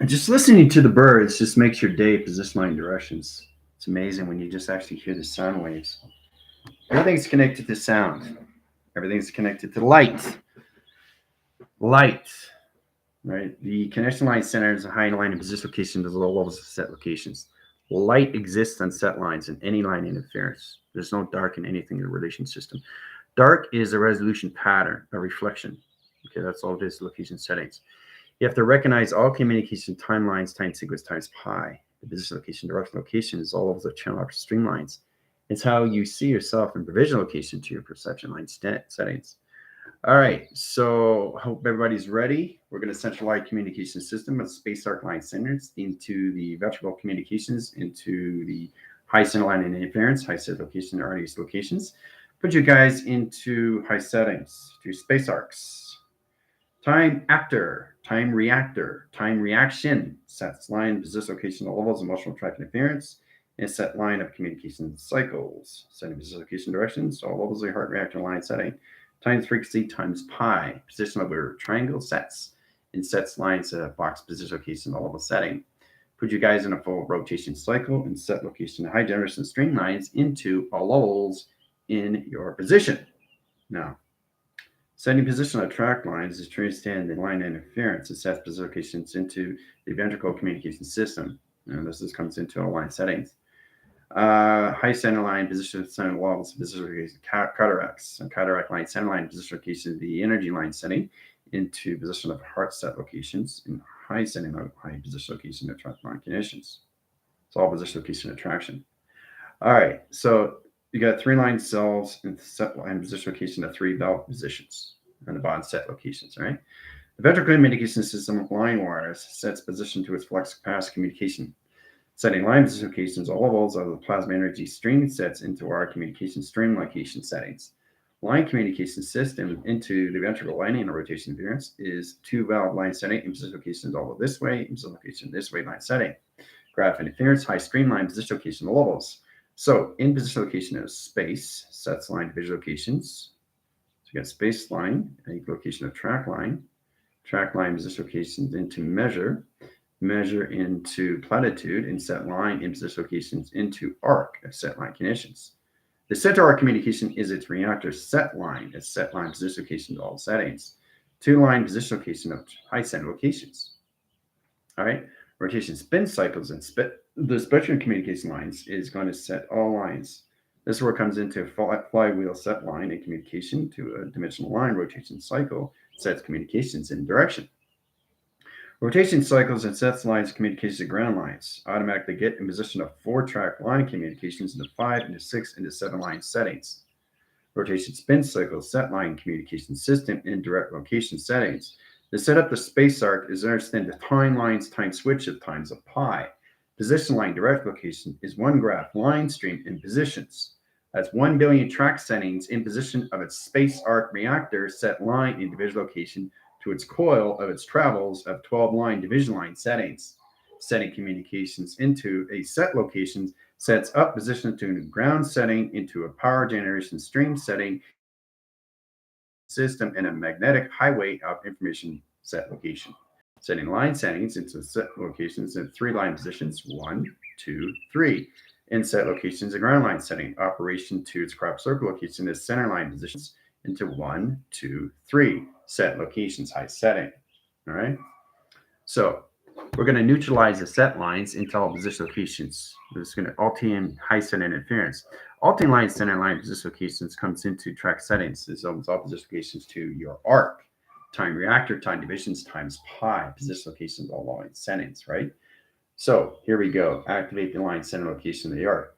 Just listening to the birds just makes your day position line directions. It's amazing when you just actually hear the sound waves. Everything's connected to sound. Everything's connected to light. Light, right? The connection line center is a high line in position location to the low levels of set locations. Light exists on set lines in any line interference. There's no dark in anything in the relation system. Dark is a resolution pattern, a reflection. Okay, that's all it is, location settings. You have to recognize all communication timelines, time sequence times pi. The position location, direction location is all levels of channel option streamlines. It's how you see yourself in provision location to your perception line settings. All right, so I hope everybody's ready. We're going to centralize communication system of space arc line centers into the vertical communications, into the high center line and interference, high set location, RDS locations. Put you guys into high settings, to space arcs. Time actor, time reactor, time reaction, sets line, position location, all levels, emotional track interference, and set line of communication cycles. Setting position location directions, all levels of your heart reactor line setting. Times frequency times pi, position of your triangle sets, and sets lines box position location, all level setting. Put you guys in a full rotation cycle and set location high generation string lines into all levels in your position. Now, setting position of track lines is to understand the line interference and sets position locations into the ventricle communication system. And this comes into all line settings. High center line, position center levels, position location, cataracts, and cataract line, center line, position location, the energy line setting into position of heart set locations, and high setting of high position location attract line conditions. It's all position location attraction. All right, so you got 3 line cells and set line position location of 3 valve positions and the bond set locations, right? The ventricle communication system line wires sets position to its flux capacitor communication. Setting line position locations, all levels of the plasma energy stream sets into our communication stream location settings. Line communication system into the ventricle lining and rotation interference is 2 valve line setting and position locations all this way, and position location this way line setting. Graph interference, high streamline position location levels. So in position location is space, sets line division locations. So you got space line, and location of track line position locations into measure into platitude, and set line in position locations into arc of set line conditions. The center arc communication is its reactor set line position location to all settings. 2 line position location of high center locations. All right, rotation spin cycles and the spectrum communication lines is going to set all lines. This is where it comes into flywheel set line and communication to a dimensional line rotation cycle sets communications in direction. Rotation cycles and sets lines communications to ground lines automatically get in position of 4-track line communications into 5, into 6, into 7 line settings. Rotation spin cycles set line communication system in direct location settings. To set up the space arc is understand the timelines time switch of times of pi. Position line direct location is 1 graph line stream in positions. That's 1 billion track settings in position of its space arc reactor set line in division location to its coil of its travels of 12 line division line settings. Setting communications into a set location sets up position to a ground setting into a power generation stream setting system and a magnetic highway of information set location. Setting line settings into set locations in 3 line positions, 1, 2, 3. In set locations, a ground line setting operation to its crop circle location is center line positions into 1, 2, 3. Set locations, high setting. All right. So we're going to neutralize the set lines into all position locations. We're just going to Altium high set interference. Altium line center line position locations comes into track settings. This opens all position locations to your arc. Time reactor, time divisions times pi, position locations, all line settings, right? So here we go. Activate the line center location of the arc.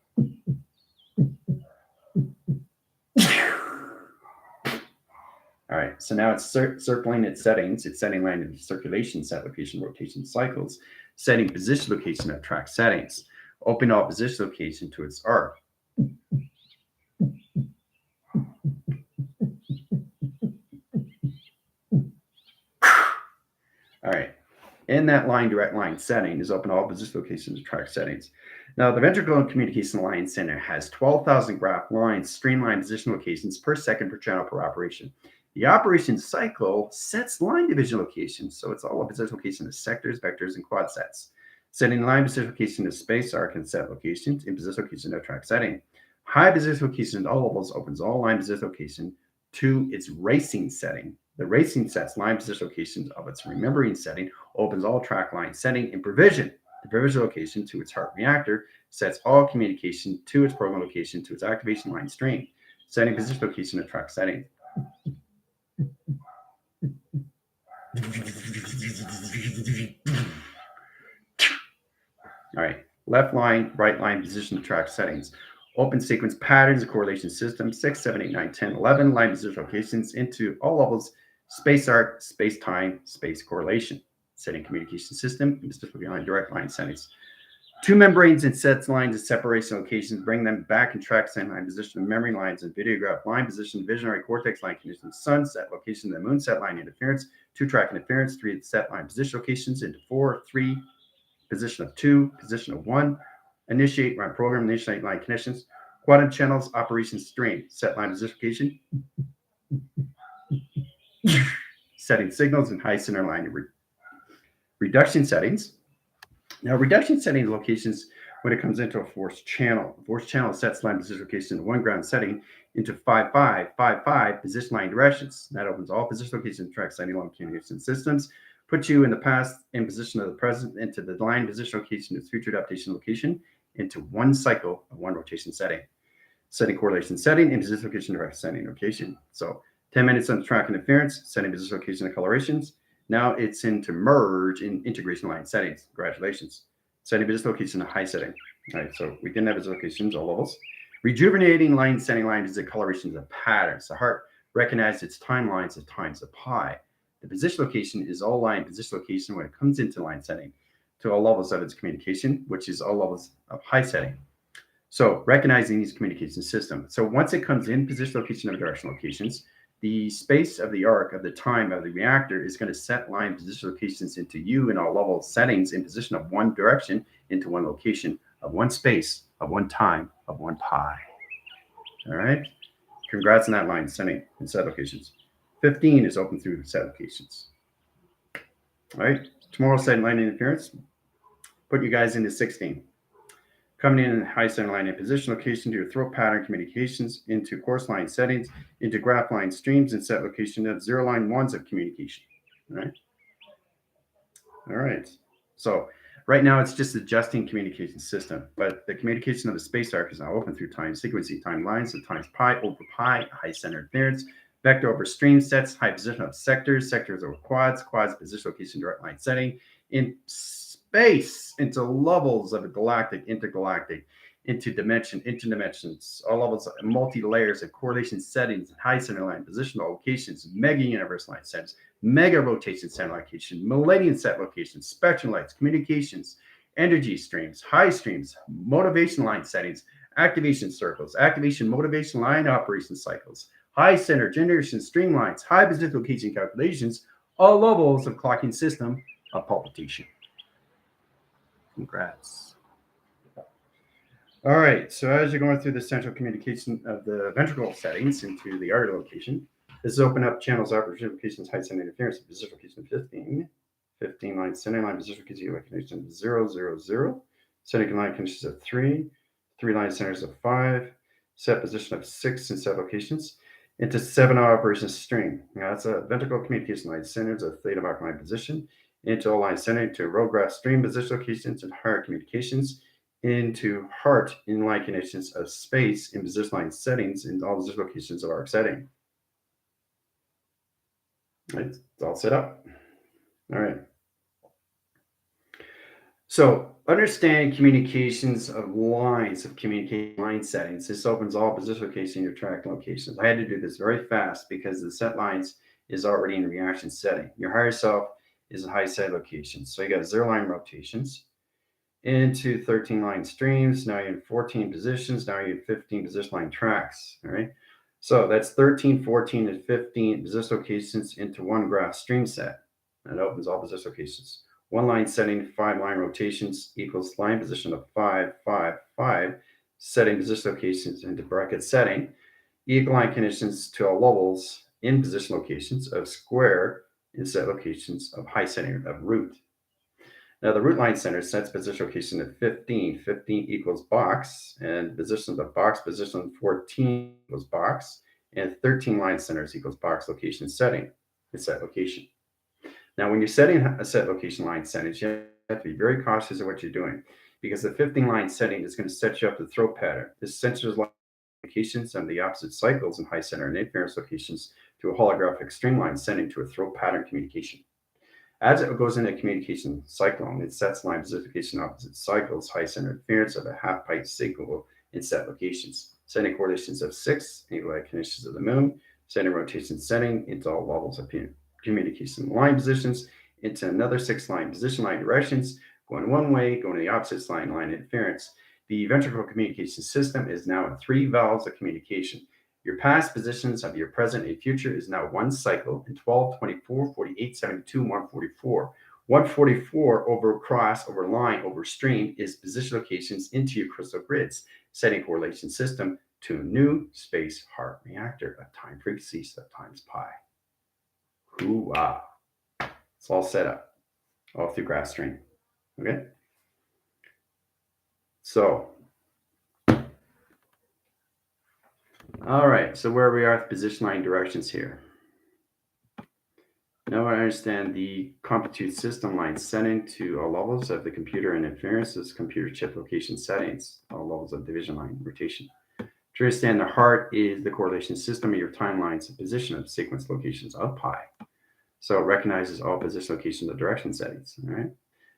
All right, so now it's circling its settings. It's setting line of circulation, set location, rotation cycles, setting position location of track settings. Open all position location to its arc. All right, in that line, direct line setting is open all position locations of track settings. Now, the ventricle communication line center has 12,000 graph lines, streamline position locations per second per channel per operation. The operation cycle sets line division locations. So it's all of position location of sectors, vectors, and quad sets. Setting line position location of space arc and set locations in position location of track setting. High position location at all levels opens all line position location to its racing setting. The racing sets line position locations of its remembering setting, opens all track line setting in provision. The provision location to its heart reactor sets all communication to its program location to its activation line stream. Setting position location of track setting. All right, left line, right line, position track settings. Open sequence patterns, correlation system, 6, 7, 8, 9, 10, 11, line position locations into all levels, space arc, space time, space correlation. Setting communication system, specifically on direct line settings. Two membranes and sets lines of separation locations, bring them back in track setting line position of memory lines and videograph line position, visionary cortex line conditions, sun set location, the moon set line interference, two track interference, three set line position locations into 4, 3, position of 2, position of 1, initiate run program, initiate line conditions, quantum channels, operation stream, set line position location, setting signals and high center line reduction settings. Now, reduction settings locations when it comes into a force channel. A force channel sets line position location to 1 ground setting into 5, 5, 5, 5 position line directions. That opens all position location track setting along communication systems. Put you in the past in position of the present into the line position location to future adaptation location into one cycle of one rotation setting. Setting correlation setting and position location direct setting location. So 10 minutes on track interference, setting position location of colorations. Now it's into merge in integration line settings. Congratulations. Setting position location to high setting. All right, so we didn't have position locations all levels. Rejuvenating line setting line is the colorations of patterns. The heart recognizes its timelines as times of pi. The position location is all line position location when it comes into line setting to all levels of its communication, which is all levels of high setting. So recognizing these communication systems. So once it comes in position location of direction locations, the space of the arc of the time of the reactor is going to set line position locations into U in all level settings in position of one direction into one location of one space of one time of one pi. All right. Congrats on that line setting and set locations. 15 is open through set locations. All right. Tomorrow setting line interference. Put you guys into 16. Coming in high center line and position location to your throat pattern communications into course line settings, into graph line streams and set location of 0 line 1s of communication. All right. All right. So right now it's just adjusting communication system, but the communication of the space arc is now open through time sequencing time lines of times pi over pi, high center interference, vector over stream sets, high position of sectors, sectors over quads, quads position location direct line setting in space into levels of a galactic, intergalactic, into dimension, interdimensions, all levels of multi-layers of correlation settings, high center line, positional locations, mega universe line settings, mega rotation center location, millennium set locations, spectrum lights, communications, energy streams, high streams, motivation line settings, activation circles, activation motivation line operation cycles, high center generation streamlines, high position location calculations, all levels of clocking system of palpitation. Congrats. All right, so as you're going through the central communication of the ventricle settings into the artery location, this is open up channels, operation locations, high center interference, position location 15, 15 line center line, position location connection 0, 0, 0, center line conditions of 3, 3 line centers of 5, set position of 6 and set locations, into 7 operation string. Now that's a ventricle communication line centers of theta mark line position, into all line center to row graph stream position locations and heart communications, into heart in line conditions of space in position line settings in all position locations of arc setting. Right, it's all set up. All right. So understand communications of lines of communication line settings. This opens all position location in your track locations. I had to do this very fast because the set lines is already in reaction setting. Your higher self is a high set location. So you got 0 line rotations into 13 line streams. Now you're in 14 positions. Now you're in 15 position line tracks. All right. So that's 13, 14, and 15 position locations into one graph stream set. And it opens all position locations. 1 line setting, 5 line rotations equals line position of 5, 5, 5, setting position locations into bracket setting, equal line conditions to all levels in position locations of square in set locations of high center of root. Now the root line center sets position location at 15. 15 equals box, and position of box, position 14 equals box, and 13 line centers equals box location setting, the set location. Now, when you're setting a set location line settings, you have to be very cautious of what you're doing because the 15 line setting is going to set you up to throw pattern. This centers locations on the opposite cycles in high center and interference locations to a holographic streamline setting to a throw pattern communication. As it goes into a communication cyclone, it sets line specification opposite cycles, high center interference of a half pipe signal in set locations, setting correlations of 6, equal conditions of the moon, setting rotation setting into all levels of communication line positions, into another 6 line position line directions, going one way, going to the opposite line interference. The ventricular communication system is now in 3 valves of communication. Your past positions of your present and future is now one cycle in 12, 24, 48, 72, 144. 144 over cross, over line, over stream is position locations into your crystal grids, setting correlation system to a new space heart reactor of time frequency sub times pi. Hoo-ah. It's all set up, all through graph stream. Okay? So, all right, so where we are with position line directions here. Now I understand the compute system line setting to all levels of the computer and inferences, computer chip location settings, all levels of division line rotation. To understand the heart is the correlation system of your timelines and position of sequence locations of pi. So it recognizes all position location of direction settings. All right.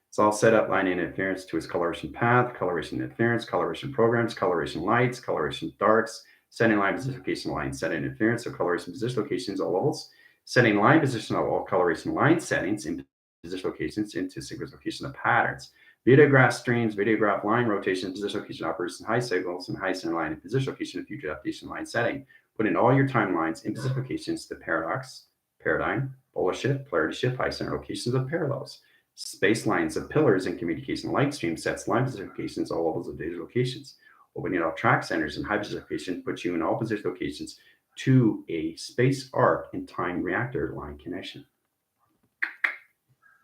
It's all set up line interference to its coloration path, coloration interference, coloration programs, coloration lights, coloration darks, setting line position location line setting interference, so coloration position locations all levels, setting line position of all coloration line settings in position locations into sequence location of patterns. Videograph streams, videograph line rotation, position location operation, high signals, and high center line and position location of future application line setting. Put in all your timelines in position locations to paradox, paradigm, polar shift, polarity shift, high center locations of parallels. Space lines of pillars and communication light stream sets line position locations all levels of data locations. Opening all track centers and high position location puts you in all position locations to a space arc and time reactor line connection.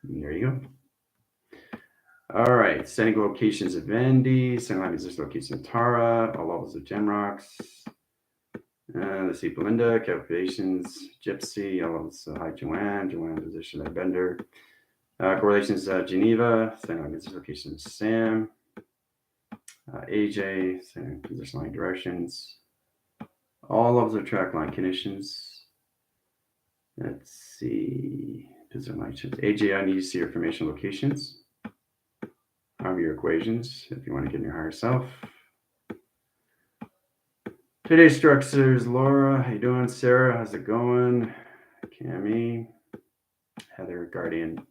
And there you go. All right, setting locations of Vendy, setting line position location of Tara, all levels of Genrox. Let's see, Belinda, calculations, Gypsy, all levels of High Joanne position of Bender. Correlations Geneva, setting line position location of Sam. AJ, setting position line directions. All levels of track line conditions. Let's see. Position line shifts. AJ, I need to see your information locations. Have your equations if you want to get in your higher self. Today's structures, Laura. How you doing? Sarah, how's it going? Cami, Heather, Guardian.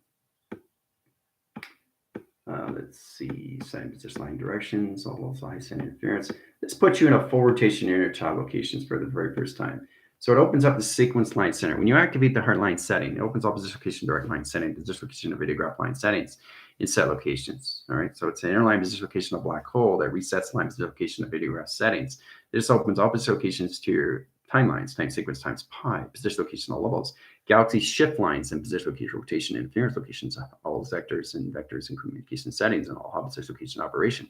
Let's see, setting position line directions, all those high center interference. This puts you in a full rotation inner child locations for the very first time. So it opens up the sequence line center. When you activate the heart line setting, it opens up position location direct line setting, position location of videograph line settings in set locations. All right, so it's an interline position location of black hole that resets line position location of videograph settings. This opens opposite locations to your timelines, time sequence times pi, position location all levels, galaxy shift lines and position location rotation and interference locations, all vectors and communication settings and all position location operation.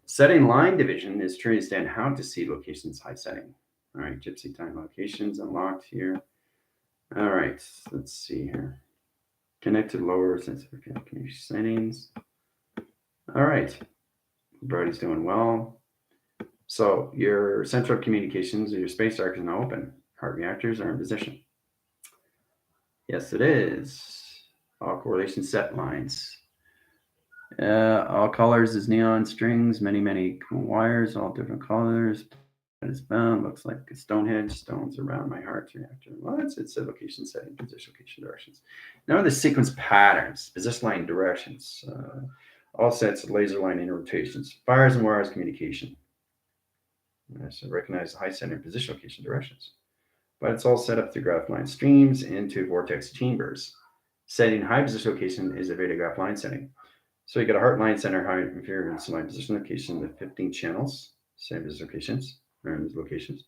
Setting line division is to understand how to see locations high setting. All right, Gypsy time locations unlocked here. All right, let's see here. Connected lower sensitive communication settings. All right, everybody's doing well. So your central communications or your space arc is now open. Heart reactors are in position. Yes, it is. All correlation set lines. All colors is neon strings, many wires, all different colors. It's bound, looks like a Stonehenge, stones around my heart reactor. Well, it's a location setting, position location directions. Now the sequence patterns, position line directions, all sets of laser line inner rotations, fires and wires communication. So recognize the high center position location directions. But it's all set up through graph line streams into vortex chambers. Setting high position location is a videograph line setting. So you got a heart line center, high interference line position location, the 15 channels, same position locations, or in these locations.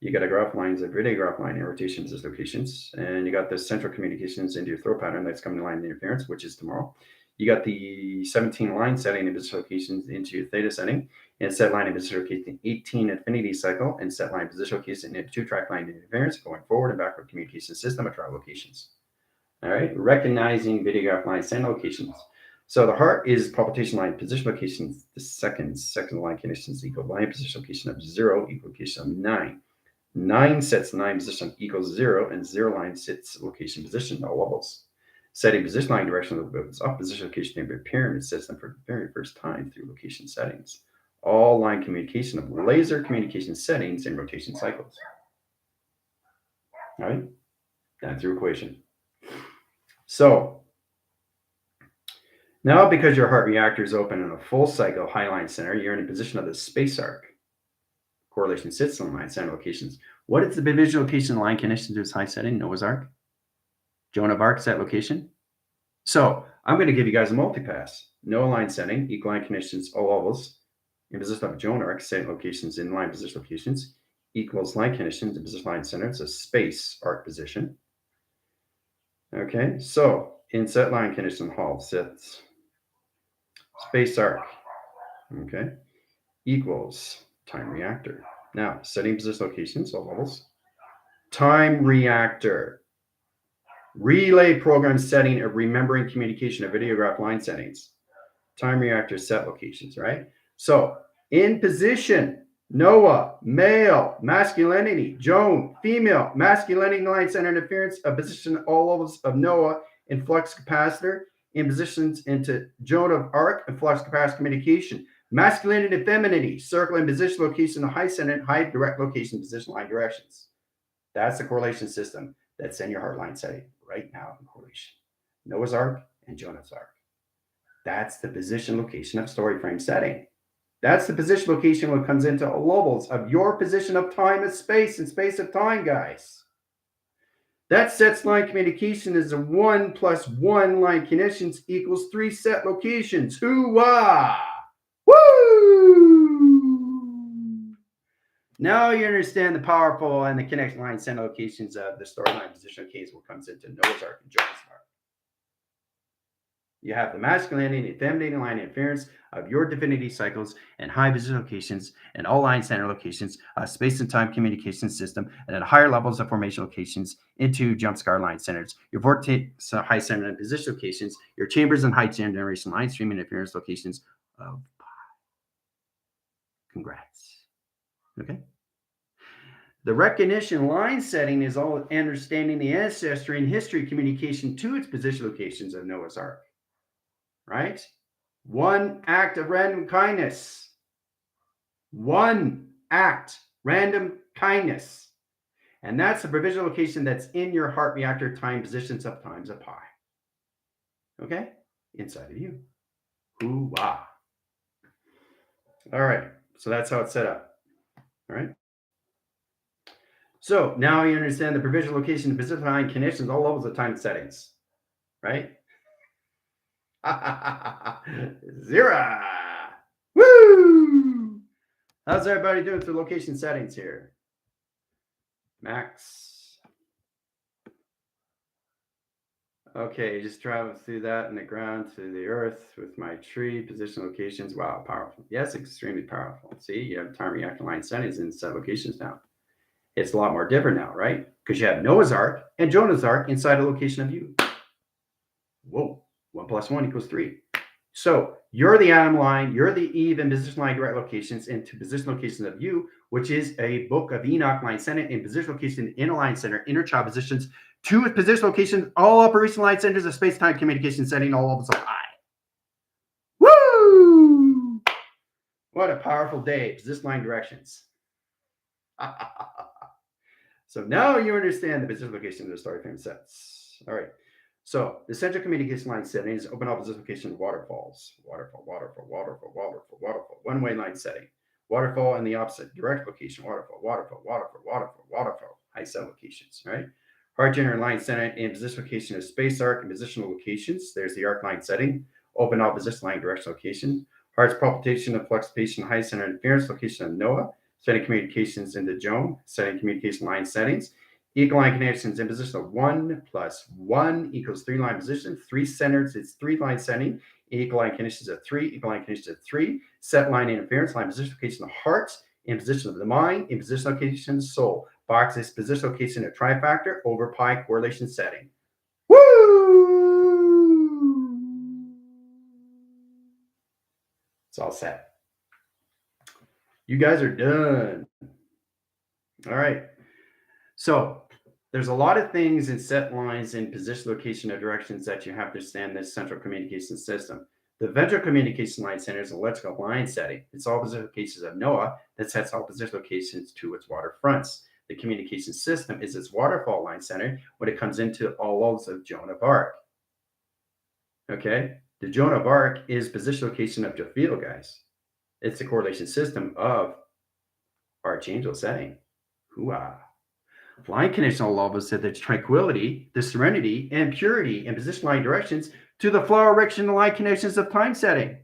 You got a graph lines, a grid graph line in rotations as locations, and you got the central communications into your throw pattern that's coming to line interference, which is tomorrow. You got the 17 line setting in position locations into your theta setting, and set line in position location 18 infinity cycle, and set line position location into 2-track line interference going forward and backward communication system at trial locations. All right, recognizing video graph line send locations. So the heart is palpitation line position locations. The second line conditions equal line position location of 0 equal location of 9. 9 sets line position equals 0, and 0 line sets location position all levels. Setting position line direction of the up position location in a pyramid sets them for the very first time through location settings. All line communication of laser communication settings and rotation cycles. All right, that's your equation. So now, because your heart reactor is open in a full cycle high line center, you're in a position of the space arc. Correlation sits on line center locations. What is the visual location line connection to its high setting? Noah's Ark. Joan of Arc set location. So I'm going to give you guys a multipass. Noah line setting, equal line connections, all levels. In position of Joan Arc, setting locations in line position locations equals line connections in position line center. It's a space arc position. Okay, so in set line condition hall sets space arc. Okay, equals time reactor. Now, setting position locations, all levels. Time reactor. Relay program setting of remembering communication of videograph line settings. Time reactor set locations, right? So, in position, Noah, male, masculinity, Joan, female, masculinity line center interference of position all levels of Noah in flux capacitor, in positions into Joan of Arc and flux capacitor communication. Masculinity and femininity, circle and position location, high center, high direct location, position line directions. That's the correlation system that's in your heart line setting right now in correlation. Noah's Ark and Jonah's Ark. That's the position location of story frame setting. That's the position location when it comes into levels of your position of time and space of time, guys. That sets line communication is a 1 plus 1 line connections equals 3 set locations. Hoo-wah! Woo! Now you understand the powerful and the connection line center locations of the storyline position case what comes into Noah's Ark and Jonah's Ark. You have the masculinity and femininity line interference of your divinity cycles and high position locations and all line center locations, space and time communication system, and at higher levels of formation locations into jump scar line centers, your vortex high center and position locations, your chambers and high generation line stream interference locations of pi. Congrats. Okay. The recognition line setting is all understanding the ancestry and history communication to its position locations of Noah's Ark. Right? One act of random kindness. One act, random kindness. And that's the provisional location that's in your heart reactor time positions of times of pi. Okay? Inside of you. Hoo-wah. All right. So that's how it's set up. All right. So now you understand the provisional location of position line connections, all levels of time settings. Right? Zero. Woo! How's everybody doing through location settings here? Max. Okay, just travel through that in the ground to the earth with my tree position locations. Wow, powerful. Yes, extremely powerful. See, you have time reactor line settings in set locations now. It's a lot more different now, right? Because you have Noah's Ark and Jonah's Ark inside a location of you. Whoa. 1 plus 1 equals 3. So you're the Adam line, you're the Eve and position line direct locations into position locations of you, which is a book of Enoch line center in position location in a line center, inner child positions, 2 position locations, all operation line centers of space-time communication setting, all levels of I. Woo! What a powerful day. Position line directions. So now you understand the position location of the story frame sets. All right. So the central communication line setting is open opposite location waterfalls. Waterfall. One-way line setting. Waterfall in the opposite direct location. Waterfall. High set locations, right? Heart generator line center in position location of space arc and positional locations. There's the arc line setting. Open opposition line direction location. Heart's palpitation of fluctuation high center interference location of Noah. setting communications into Joan, setting communication line settings, equal line connections in position of 1 plus 1 equals 3 line position, 3 centers, it's 3 line setting, equal line connections at 3, equal line connections at 3, set line interference, line position location of heart, in position of the mind, in position location of soul. Box is position location of trifactor over pi correlation setting. Woo! It's all set. You guys are done. All right. So there's a lot of things in set lines in position, location, or directions that you have to understand this central communication system. The ventral communication line center is electrical line setting. It's all position locations of NOAA that sets all position locations to its water fronts. The communication system is its waterfall line center when it comes into all levels of Joan of Arc. Okay, the Joan of Arc is position location of Jophiel, guys. It's the correlation system of Archangel setting. Hooah. Line conditional levels set the tranquility, the serenity, and purity in position line directions to the flower erection line connections of time setting.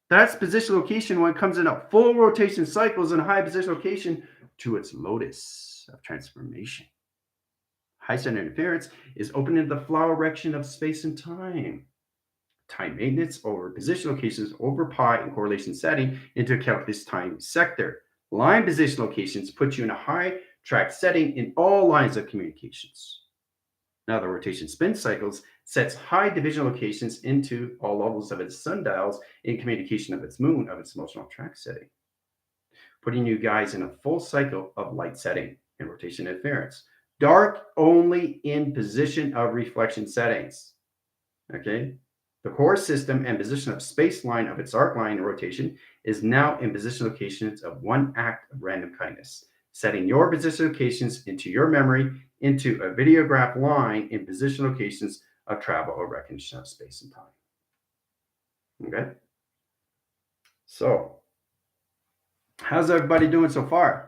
That's position location when it comes in a full rotation cycles and high position location to its lotus of transformation. High center interference is open into the flower erection of space and time. Time maintenance over position locations over pi and correlation setting into calculus time sector. Line position locations put you in a high track setting in all lines of communications. Now the rotation spin cycles sets high division locations into all levels of its sundials in communication of its moon of its emotional track setting, putting you guys in a full cycle of light setting and rotation interference. Dark only in position of reflection settings. Okay. The core system and position of space line of its arc line rotation is now in position locations of one act of random kindness, setting your position locations into your memory into a videograph line in position locations of travel or recognition of space and time. Okay. So, how's everybody doing so far?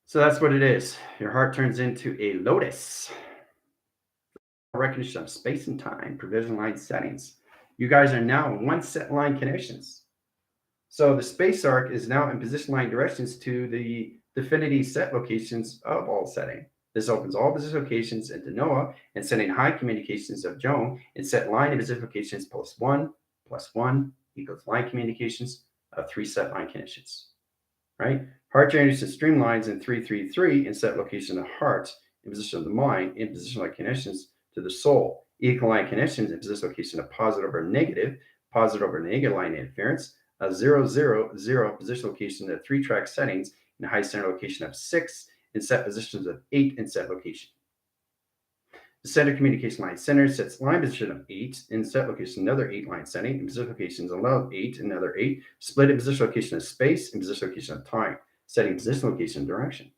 So that's what it is. Your heart turns into a lotus. Recognition of space and time, provision line settings. You guys are now in one set line connections. So the space arc is now in position line directions to the definity set locations of all setting. This opens all position locations into NOAA and setting high communications of Joan and set line and position locations +1 + 1 equals line communications of 3 set line connections. Right? Heart generation streamlines in 333 and set location of heart in position of the mind in position line connections to the soul. Equal line connections in position location of positive over negative line interference, a 0, 0, 0 position location of 3 track settings in a high center location of 6 and set positions of 8 in set location. The center communication line center sets line position of 8 in set location, another 8 line setting, in position locations another 8, another 8, split in position location of space and position location of time, setting position location direction.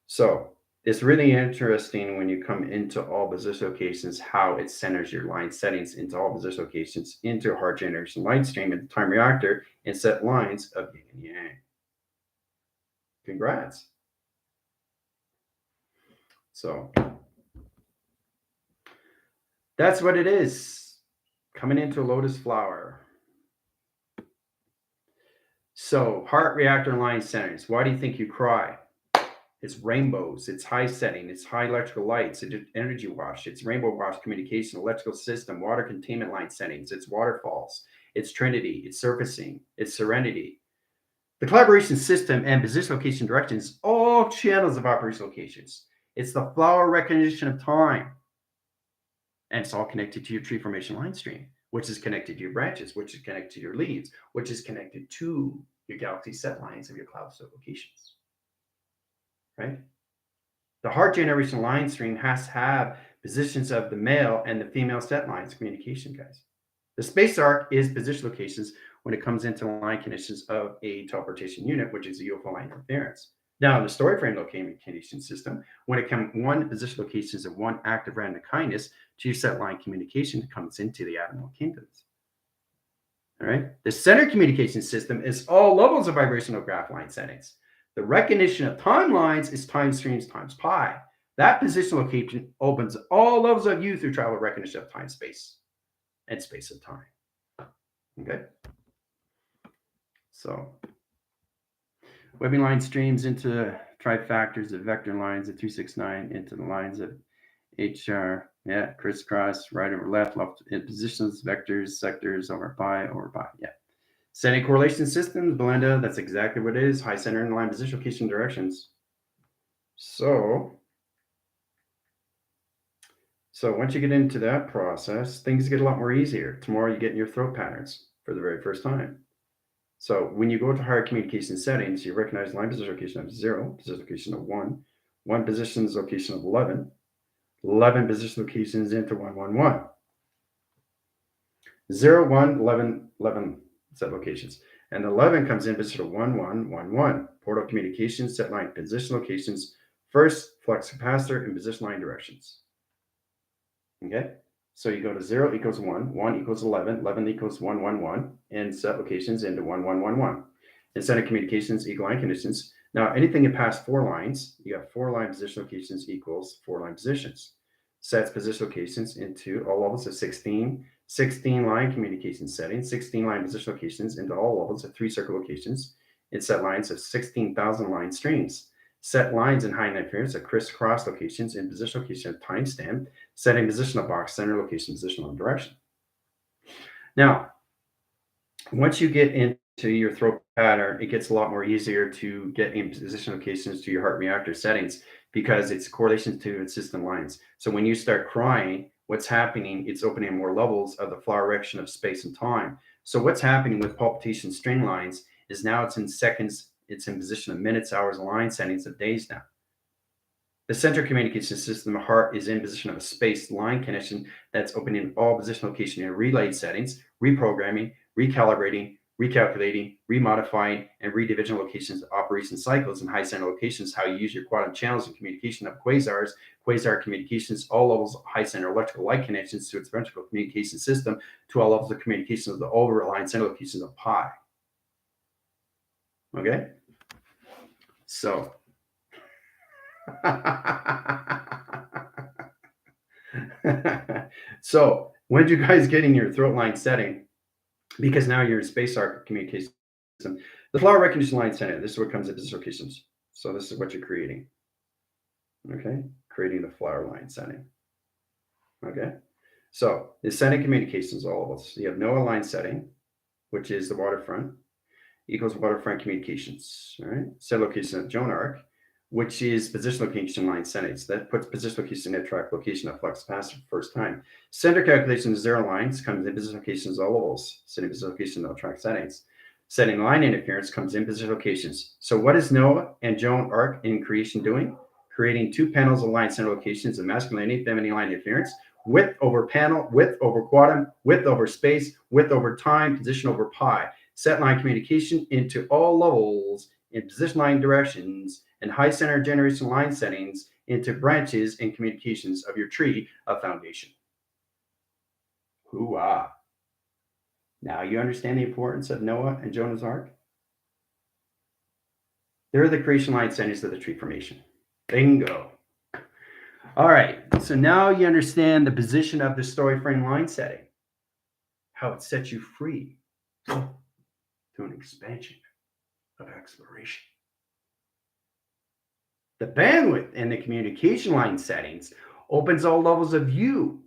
So it's really interesting when you come into all position locations, how it centers your line settings into all position locations, into a heart generation line stream at the time reactor, and set lines of yin and yang. Congrats. So that's what it is. Coming into a lotus flower. So heart reactor line centers. Why do you think you cry? It's rainbows, it's high setting, it's high electrical lights, it's energy wash, it's rainbow wash communication, electrical system, water containment line settings, it's waterfalls, it's trinity, it's surfacing, it's serenity. The collaboration system and position location directions, all channels of operation locations. It's the flower recognition of time. And it's all connected to your tree formation line stream, which is connected to your branches, which is connected to your leaves, which is connected to your galaxy set lines of your cloud set locations. Right? The heart generation line stream has to have positions of the male and the female set lines communication, guys. The space arc is position locations when it comes into line conditions of a teleportation unit, which is a UFO line interference. Now, the story frame location system, when it comes one position locations of one active random kindness to your set line communication comes into the atomic kingdoms. All right. The center communication system is all levels of vibrational graph line settings. The recognition of timelines is time streams times pi. That position location opens all levels of you through travel recognition of time, space, and space of time. Okay. So webbing line streams into trifactors of vector lines of 369 into the lines of HR, yeah, crisscross, right over left, left in positions, vectors, sectors over pi, yeah. Setting correlation systems, Belinda, that's exactly what it is. High center and line position, location, directions. So once you get into that process, things get a lot more easier. Tomorrow you get in your throat patterns for the very first time. So when you go to higher communication settings, you recognize line position location of 0, position location of 1, 1 position location of 11, 11 position locations into 1, 1, 1. 0, 1, 11, 11 set locations. And 11 comes in position of 1, 1, 1, 1. Portal communications, set line position locations, first flux capacitor, and position line directions. Okay? So you go to 0 equals 1, 1 equals 11, 11 equals 1, 1, 1, and set locations into 1, 1, 1, 1. And center communications equal line conditions. Now, anything in past 4 lines, you got 4 line position locations equals 4 line positions. Sets position locations into all levels of 16, 16 line communication settings, 16 line position locations into all levels of 3 circle locations, and set lines of 16,000 line streams. Set lines in high interference at crisscross locations in position location of timestamp, setting position of box center, location, position, on direction. Now, once you get into your throat pattern, it gets a lot more easier to get in position locations to your heart reactor settings because it's correlation to its system lines. So when you start crying, what's happening, it's opening more levels of the flower erection of space and time. So what's happening with palpitation string lines is now it's in seconds, it's in position of minutes, hours, and line settings of days now. The central communication system of heart is in position of a spaced line connection that's opening all position location and relay settings, reprogramming, recalibrating, recalculating, remodifying, and redivision locations, operation cycles, and high center locations, how you use your quantum channels and communication of quasars, quasar communications, all levels of high center electrical light connections to its ventricle communication system, to all levels of communication of the overaligned center locations of pi. Okay? So, so when did you guys get in your throat line setting? Because now you're in space arc communication system. The flower recognition line setting, this is what comes into locations. So this is what you're creating. Okay, creating the flower line setting. Okay, so the setting communications, all of us. You have NOAA line setting, which is the waterfront, equals waterfront communications. All right, set location of Joan arc, which is position location line settings. That puts position location at track location of flux capacitor first time. Center calculation of 0 lines comes in position locations all levels. Setting position location of track settings. Setting line interference comes in position locations. So what is NOAA and Joan arc in creation doing? Creating 2 panels of line center locations of masculine and feminine line interference. Width over panel, width over quantum, width over space, width over time, position over pi. Set line communication into all levels in position line directions and high center generation line settings into branches and communications of your tree of foundation. Hoo-ah. Now you understand the importance of Noah and Jonah's Ark? They're the creation line settings of the tree formation. Bingo. All right, so now you understand the position of the story frame line setting, how it sets you free to an expansion of exploration. The bandwidth and the communication line settings opens all levels of you.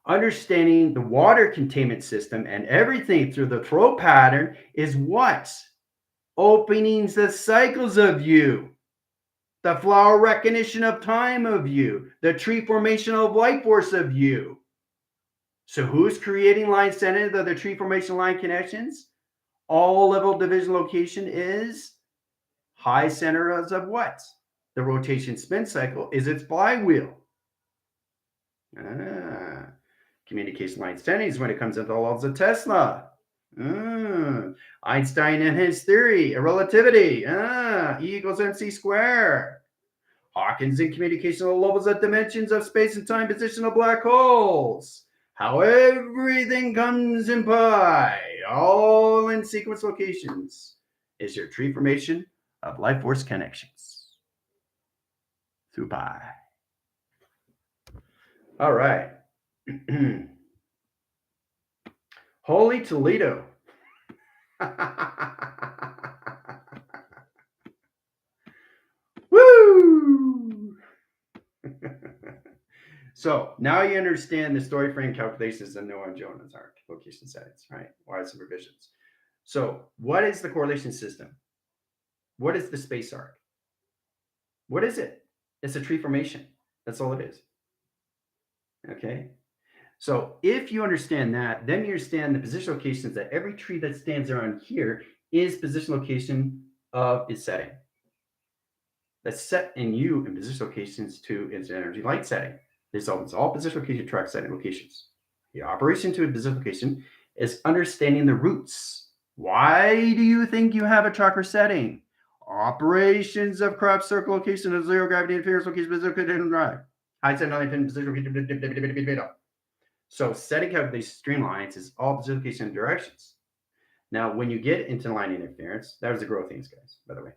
Understanding the water containment system and everything through the throat pattern is what? Opening the cycles of you. The flower recognition of time of you. The tree formation of light force of you. So who's creating line settings of the tree formation line connections? All level division location is high centers of what? The rotation spin cycle is its flywheel. Communication line settings when it comes to the laws of Tesla. Einstein and his theory of relativity. E equals mc squared. Hawkins in communication levels of dimensions of space and time position of black holes. How everything comes in pi, all in sequence locations, is your tree formation of life force connections through pi. All right. Holy Toledo. Woo! So now you understand the story frame calculations and Noah and Jonah's arc location settings, right? Why supervisions. So what is the correlation system? What is the space arc? What is it? It's a tree formation. That's all it is. Okay. So if you understand that, then you understand the position locations that every tree that stands around here is position location of its setting. That's set in you in position locations to its energy light setting. This opens all position location track setting locations. The operation to a position location is understanding the roots. Why do you think you have a tracker setting? Operations of crop circle location of zero gravity interference location position drive. I said nothing in position location. So setting calculation streamlines is all position location directions. Now, when you get into line interference, that was the growth things, guys, by the way.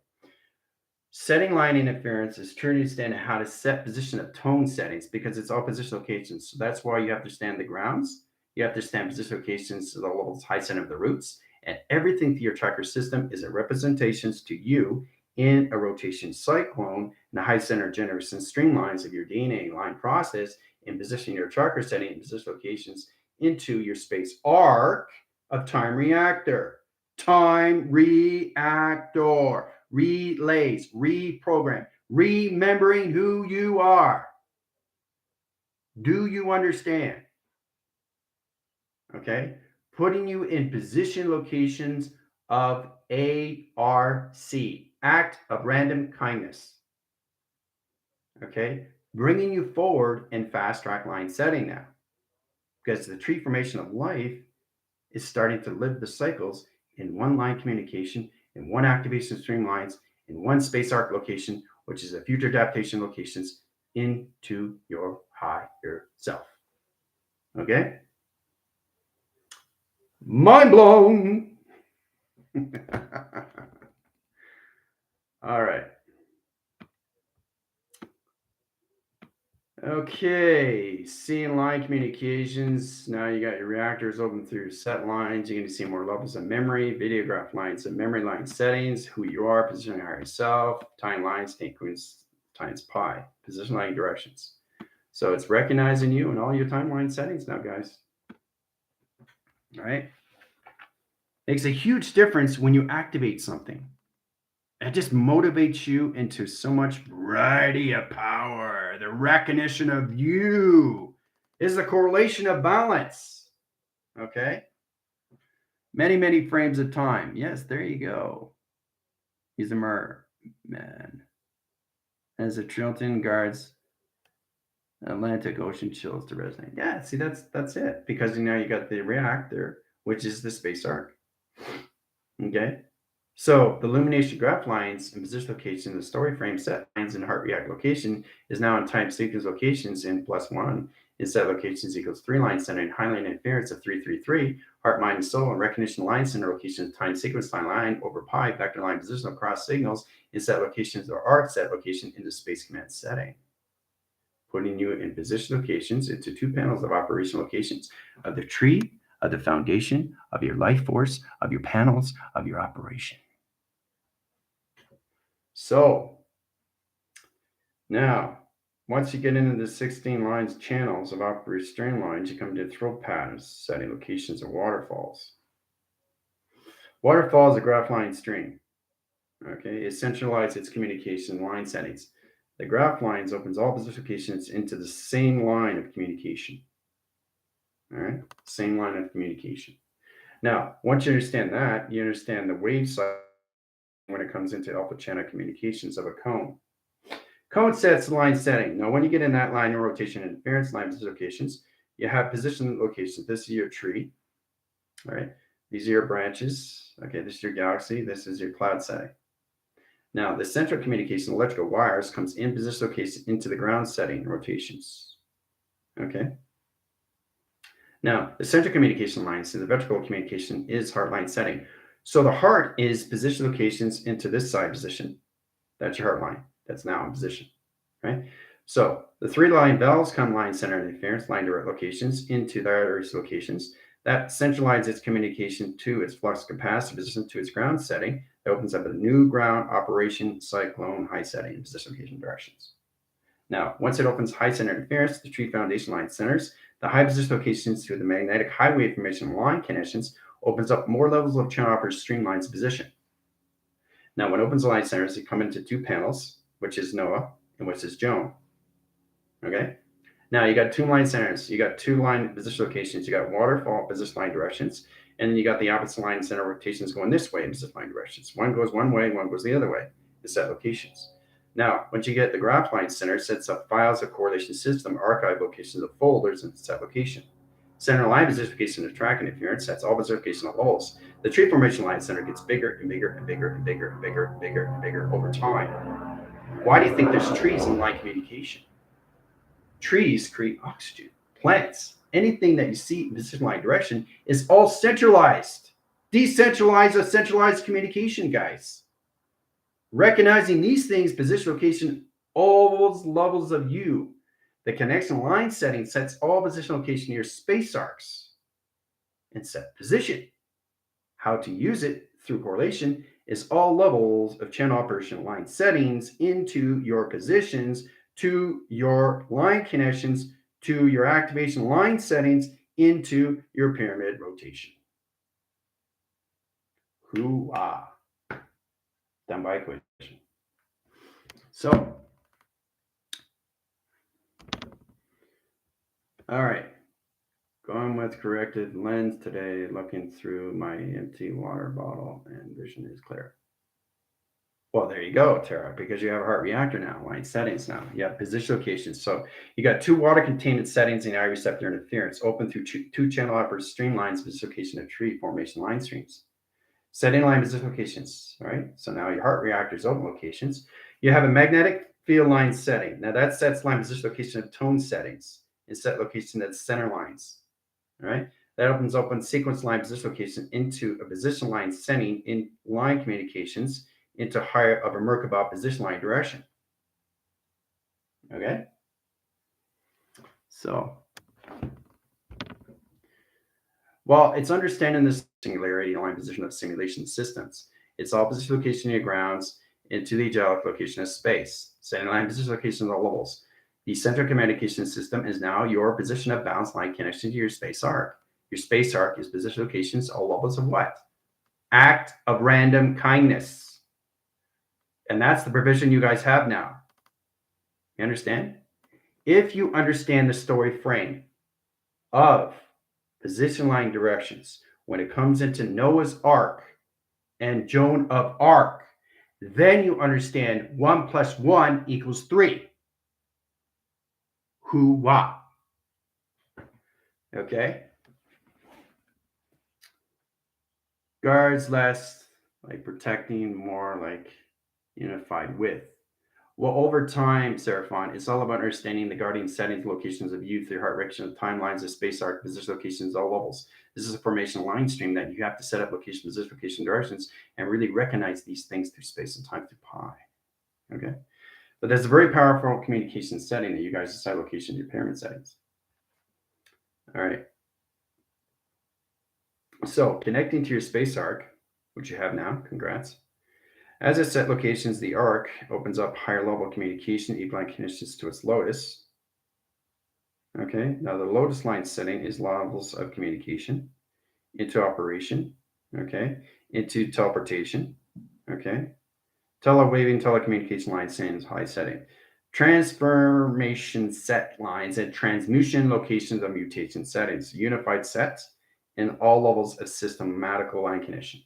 Setting line interference is truly understanding how to set position of tone settings because it's all position locations. So that's why you have to understand the grounds. You have to understand position locations, the levels, high center of the roots, and everything to your tracker system is a representations to you in a rotation cyclone and the high center generation streamlines of your DNA line process in positioning your tracker setting and position locations into your space arc of time reactor. Time reactor. Relays, reprogram, remembering who you are. Do you understand? Okay. Putting you in position locations of ARC, act of random kindness. Okay. Bringing you forward in fast track line setting now. Because the tree formation of life is starting to live the cycles in one line communication, in one activation streamlines, in one space arc location, which is a future adaptation locations into your higher self. Okay? Mind blown. All right. Okay, seeing line communications. Now you got your reactors open through set lines. You're going to see more levels of memory, videograph lines of memory line settings, who you are, positioning higher self, time lines, sequence times pi, position line directions. So it's recognizing you and all your timeline settings now, guys. All right. Makes a huge difference when you activate something. It just motivates you into so much variety of power. The recognition of you is the correlation of balance. Okay. Many, many frames of time. Yes, there you go. He's a merman. As the Trilton guards Atlantic Ocean chills to resonate. Yeah, see, that's it. Because you got the reactor, which is the space arc. Okay. So the illumination graph lines and position location, the story frame set lines and heart react location is now in time sequence locations in +1 in set locations equals 3 line center and highline interference of 333, heart, mind, and soul, and recognition line center location time sequence line over pi, vector line positional cross signals in set locations or arc set location into space command setting. Putting you in position locations into 2 panels of operation locations of the tree, of the foundation, of your life force, of your panels, of your operation. So now, once you get into the 16 lines channels of operation streamlines, you come to throw patterns, setting locations of waterfalls. Waterfall is a graph line stream. Okay, it centralizes its communication line settings. The graph lines opens all position locations into the same line of communication. All right, same line of communication. Now, once you understand that, you understand the wave cycle when it comes into alpha channel communications of a cone. Cone sets line setting. Now, when you get in that line of rotation interference line position locations, you have position locations. This is your tree. All right. These are your branches. Okay, this is your galaxy. This is your cloud setting. Now, the central communication electrical wires comes in position location into the ground setting rotations. Okay. Now, the central communication lines and the vertical communication is heart line setting. So the heart is position locations into this side position. That's your heart line. That's now in position, right? So the 3 line valves come line center interference, line direct locations into the arteries locations. That centralizes its communication to its flux capacitor position to its ground setting. That opens up a new ground operation cyclone high setting in position location directions. Now, once it opens high center interference, the tree foundation line centers, the high position locations to the magnetic highway information line connections opens up more levels of channel operators streamlines position. Now, when it opens the line centers, they come into two panels, which is Noah and which is Joan. Okay? Now you got two line centers, you got two line position locations, you got waterfall position line directions, and then you got the opposite line center rotations going this way in position line directions. One goes one way, one goes the other way, the set locations. Now, once you get the graph line center, it sets up files of correlation system, archive locations of folders, and set location. Center line position location of track interference sets all position location of holes. The tree formation line center gets bigger and bigger and bigger and bigger and bigger and bigger and bigger over time. Why do you think there's trees in line communication? Trees create oxygen. Plants, anything that you see in position line direction is all centralized. Decentralized or centralized communication, guys. Recognizing these things, position location, all those levels of you. The connection line setting sets all position location near space arcs and set position. How to use it through correlation is all levels of channel operation line settings into your positions, to your line connections, to your activation line settings, into your pyramid rotation. Hoo-ah. Done by equation. So, all right. Going with corrected lens today, looking through my empty water bottle, and vision is clear. Well, there you go, Tara, because you have a heart reactor now, line settings now. You have position locations. So you got two water containment settings in I receptor interference, open through two channel operators streamlines, position location of tree formation line streams. Setting line position locations, all right? So now your heart reactor's open locations. You have a magnetic field line setting. Now that sets line position location of tone settings and set location at center lines, all right? That opens open sequence line position location into a position line setting in line communications into higher of a Merkabah position line direction. Okay? So, well, it's understanding the singularity line position of simulation systems. It's all position location of grounds into the angelic location of space. Setting line position location of the levels. The central communication system is now your position of balance line connection to your space arc. Your space arc is position locations, all levels of what? Act of random kindness. And that's the provision you guys have now. You understand? If you understand the story frame of position line directions, when it comes into Noah's Ark and Joan of Arc, then you understand 1 + 1 = 3. Hoo-wah. Okay? Guards less, like protecting, more like unified with. Well, over time, Seraphon, it's all about understanding the guardian settings, locations of you through heart direction, timelines of space arc, position locations, all levels. This is a formation line stream that you have to set up location, position, location, directions, and really recognize these things through space and time through pi. Okay? But there's a very powerful communication setting that you guys decide location to your pyramid settings. All right. So connecting to your space arc, which you have now, congrats. As it set locations, the arc opens up higher level communication, equine connections to its lotus. Okay, now the lotus line setting is levels of communication into operation, okay, into teleportation, okay. Telewaving telecommunication line settings high setting. Transformation set lines and transmutation locations of mutation settings, unified sets in all levels of systematical line connection.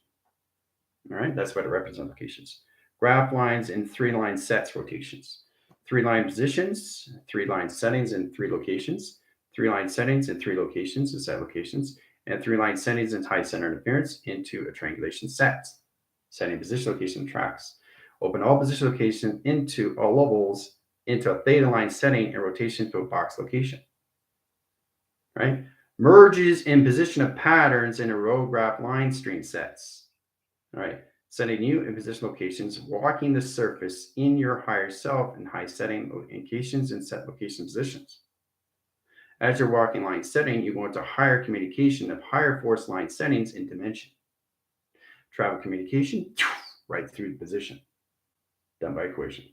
All right, that's what it represents locations. Graph lines in 3-line sets rotations. 3-line positions, 3-line settings in 3 locations, 3-line settings in 3 locations and set locations, and 3-line settings and high center interference into a triangulation set. Setting position location tracks. Open all position location into all levels into a theta line setting and rotation to a box location. Right? Merges in position of patterns in a row graph line stream sets. All right, setting you in position locations, walking the surface in your higher self in high setting locations and set location positions. As your walking line setting, you go into higher communication of higher force line settings in dimension. Travel communication, right through the position, done by equation.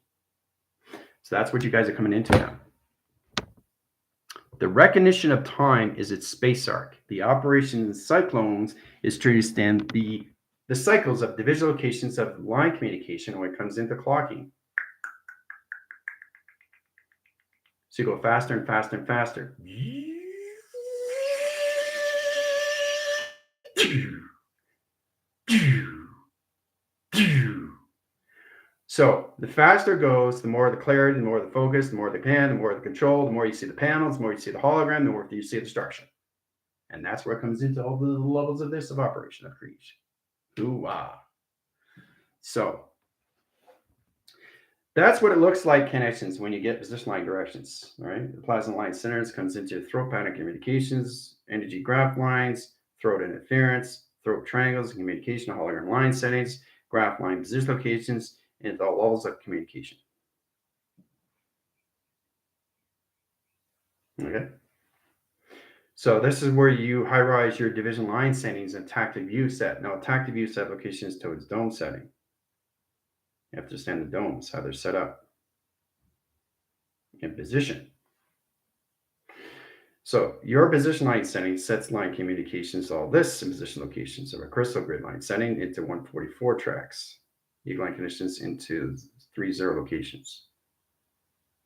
So that's what you guys are coming into now. The recognition of time is its space arc. The operation in cyclones is to understand the cycles of division locations of line communication when it comes into clocking. So you go faster and faster and faster. So the faster it goes, the more the clarity, the more the focus, the more the pan, the more the control, the more you see the panels, the more you see the hologram, the more you see the structure. And that's where it comes into all the levels of this of operation of creation. Ooh-ah. So that's what it looks like connections when you get position line directions. All right. The plasma line centers comes into throat pattern communications, energy graph lines, throat interference, throat triangles, and communication hologram line settings, graph line position locations, and the levels of communication. Okay. So this is where you high-rise your division line settings and tactic view set. Now, tactic view set locations towards dome setting. You have to understand the domes, how they're set up in position. So your position line setting sets line communications, all this in position locations of a crystal grid line setting into 144 tracks. Eagle line conditions into 30 locations.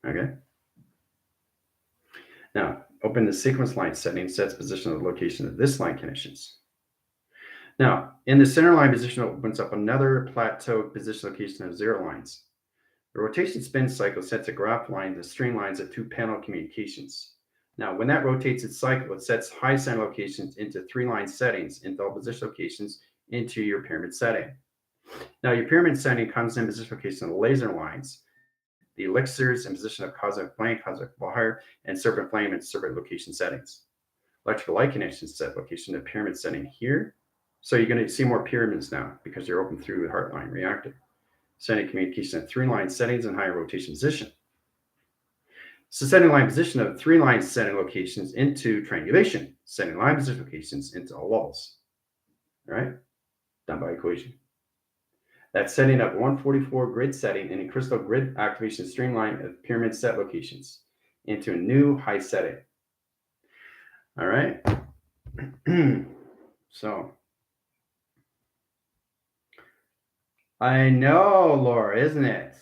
Okay. Now, open the sequence line setting, sets position of the location of this line conditions. Now, in the center line position opens up another plateau position location of 0 lines. The rotation spin cycle sets a graph line that streamlines the 2 panel communications. Now, when that rotates its cycle, it sets high center locations into 3 line settings, into all position locations into your pyramid setting. Now, your pyramid setting comes in position location of laser lines, the elixirs in position of cosmic flame, cosmic fire, and serpent flame and serpent location settings. Electrical light connections set location to pyramid setting here. So you're going to see more pyramids now because you're open through the heartline reactor. Setting communication at 3 line settings and higher rotation position. So setting line position of 3 line setting locations into triangulation, setting line position locations into all levels. All right, done by equation. That's setting up 144 grid setting in a crystal grid activation streamline of pyramid set locations into a new high setting. All right. So I know, Laura, isn't it?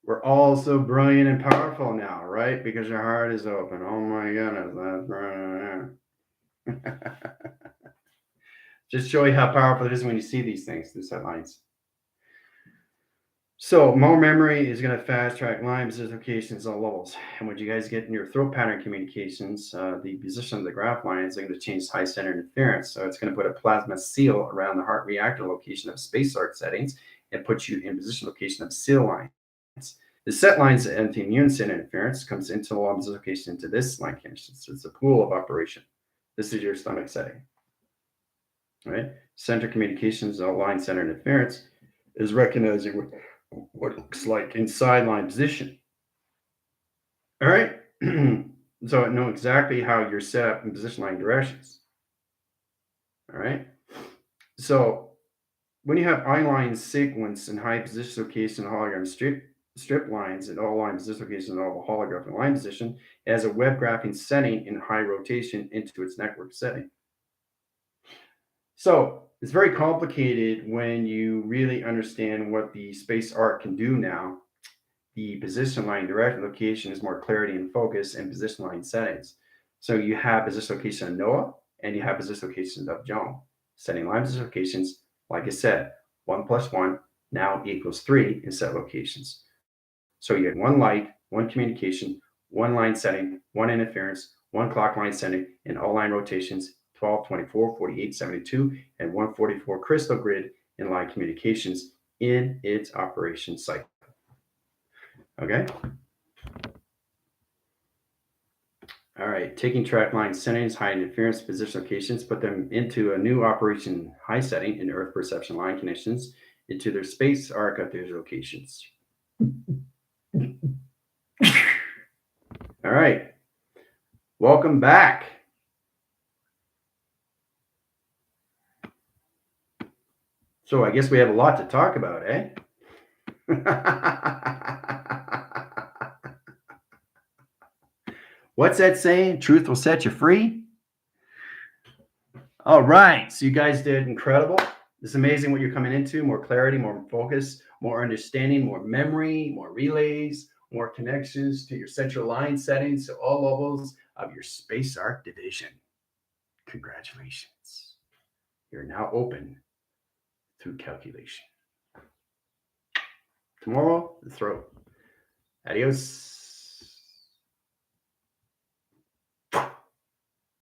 We're all so brilliant and powerful now, right? Because your heart is open. Oh my goodness, that's right. Just show you how powerful it is when you see these things, these headlines. So more memory is going to fast track line position locations all levels. And when you guys get in your throat pattern communications, the position of the graph lines are going to change high center interference. So it's going to put a plasma seal around the heart reactor location of space arc settings and put you in position location of seal lines. The set lines of anti-immune center interference comes into the position location into this line condition. So it's a pool of operation. This is your stomach setting. All right. Center communications, all line center interference is recognizing what it looks like inside line position. All right. So I know exactly how you're set up in position line directions. All right. So when you have I-line sequence and high position location hologram strip lines and all line position locations and all the holographic line position as a web graphing setting in high rotation into its network setting. So it's very complicated when you really understand what the space arc can do now. The position line direct location is more clarity and focus and position line settings. So you have position location of Noah and you have position locations of Joan. Setting line position locations, like I said, 1 + 1 now equals 3 in set locations. So you get 1 light, 1 communication, 1 line setting, 1 interference, 1 clock line setting, and all line rotations 12, 24, 48, 72, and 144 crystal grid in line communications in its operation cycle. Okay. All right. Taking track line settings, high interference position locations, put them into a new operation high setting in Earth perception line conditions into their space arc of those locations. All right. Welcome back. So I guess we have a lot to talk about, eh? What's that saying? Truth will set you free. All right. So you guys did incredible. It's amazing what you're coming into. More clarity, more focus, more understanding, more memory, more relays, more connections to your central line settings to all levels of your space arc division. Congratulations. You're now open through calculation. Tomorrow, the throat. Adios.